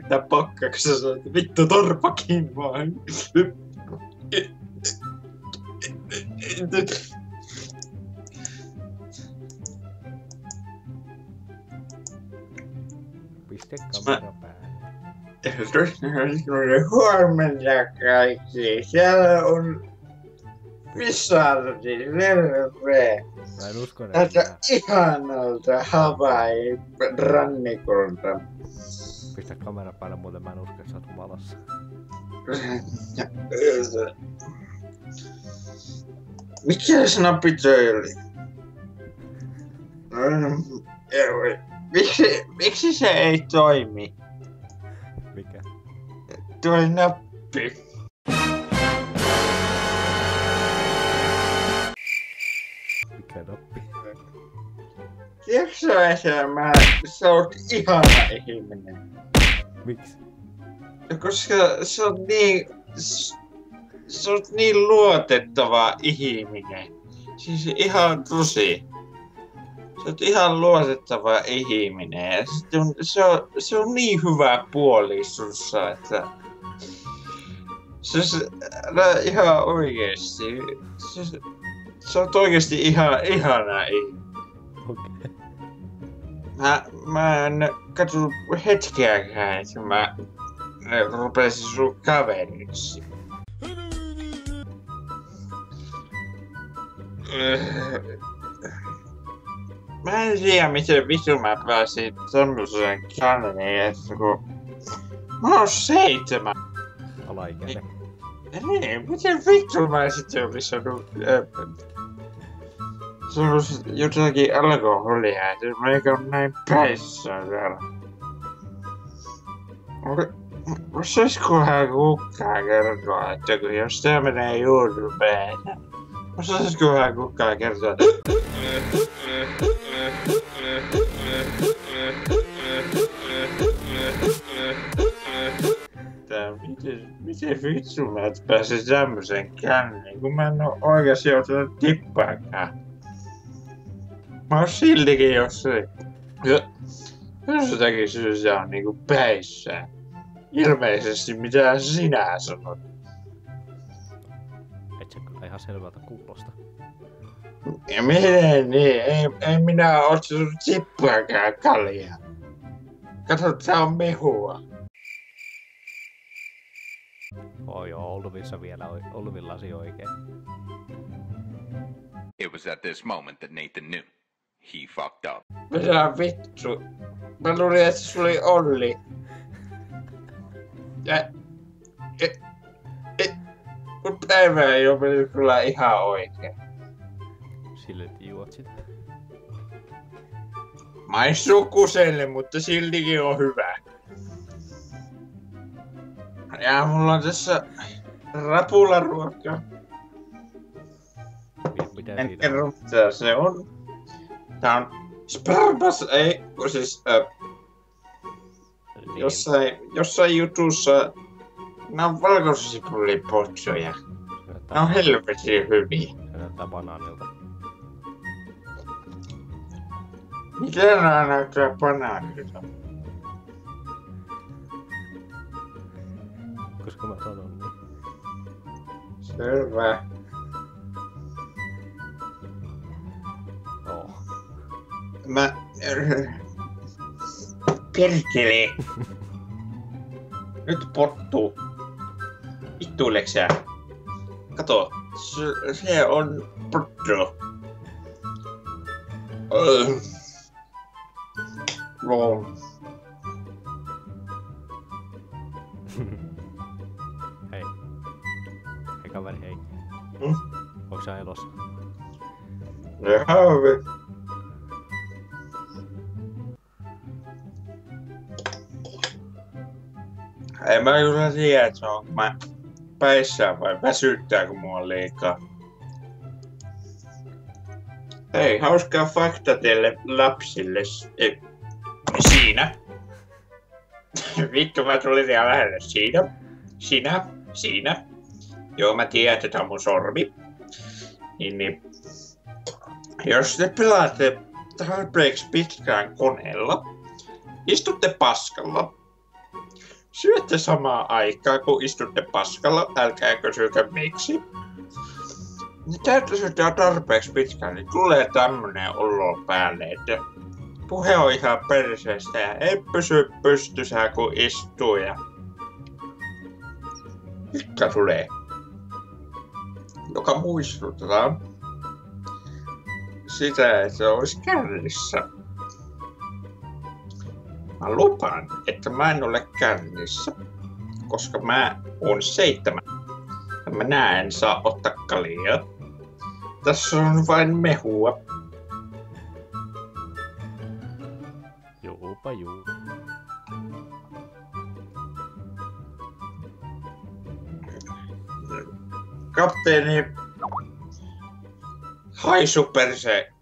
yrittää pakkaa, kun sä sanoit, että vittu torpakin vaan. Piste kamera päälle. Huomenna kaikki. Siellä on Wizardin Lelve. Mä en usko Tältä ihanalta Hawaii-rannikolta. Pistä kamera päälle, muuten mä en usko, että sä oot humalassa. Mikä snappi oli? Miksi se ei toimi? Mikä? Tuo nappi. Mikä nappi? Tiedätkö sä oot ihana ihminen? Miksi? Koska sä oot niin luotettava ihminen. Siis ihan tosi. Sä oot ihan luotettava ihminen. Ja se on niin hyvä puoli sussa, että... ihan oikeesti. Sä oot oikeesti ihana ihminen. Okei. Mä en katso hetkeäkään, että mä rupesin sun kaveriksi. Mä en tiedä, miten vittu mä pääsin tämmöseen känniin, että kun... Mä oon 7. Alaikäinen. Niin, miten vittu mä sitten olis saanut jotakin alkoholia, että meikä on näin päissään vielä. Osaisikohan kukaan kertoa, että jos tää menee YouTubeen, osaisikohan kukaan kertoa, miten vittu mä pääsin tämmösen känniin, kun mä en oo oikeesti joutunut tippaakaan. Mä oon siltikin jostakin syystä on niinku päissään. Ilmeisesti mitä sinä sanot. Et sä kyllä ihan selvältä kuulosta. Ja miten niin? Ei minä oo ottanut tippuakaan kaljaa. Kato, tää on mehua. Joo, Olvissa vielä Olvin lasi oikein. It was at this moment that Nathan knew. He fucked up. Mitä vittu? Mä luulin, että sulla oli Olli. Mut päivä ei oo mennyt kyllä ihan oikein. Sille juot sitä. Maistuu kuselle, mutta siltikin on hyvä. Ja mulla on tässä rapularuokaa. Mitä En siitä kerro mitä se on. Tää on Sparpas, ei, siis niin, jossain jutussa nää on valkosipulipotsoja. Nää on helvetin hyviä. se näyttää banaanilta. Miten nää näyttää banaanilta? Koska mä sanon niin. Selvä. Oo. Mä... Perkele! Nyt pottuu. Vittuileksä? Kato, se on pottu. No. Hei. Hei kaveri, hei. Onks sä elossa? Jaha, en mä kyllä tiedä, että onko mä päissään vai väsyttääkö mua liikaa. Hei, hauskaa fakta teille lapsille. Siinä. Vittu, mä tulin ihan lähelle. Siinä. Joo, mä tiedän, että tää on mun sormi. Niin. Jos te pelaatte tarpeeksi pitkään koneella, istutte paskalla, Syötte samaan aikaan, kun istutte paskalla, älkää kysykö miksi. Täytyy syöttää tarpeeksi pitkään, niin tulee tämmönen olo päälle, että puhe on ihan perseestä ja ei pysy pystyssä, kun istuu ja hikka tulee, joka muistuttaa sitä, että olisi kärrissä. Mä lupaan, että mä en ole kärrissä, koska mä oon 7. Ja mä en saa ottaa kaljaa. Tässä on vain mehua. Juupa juu. Kapteeni Haisu perse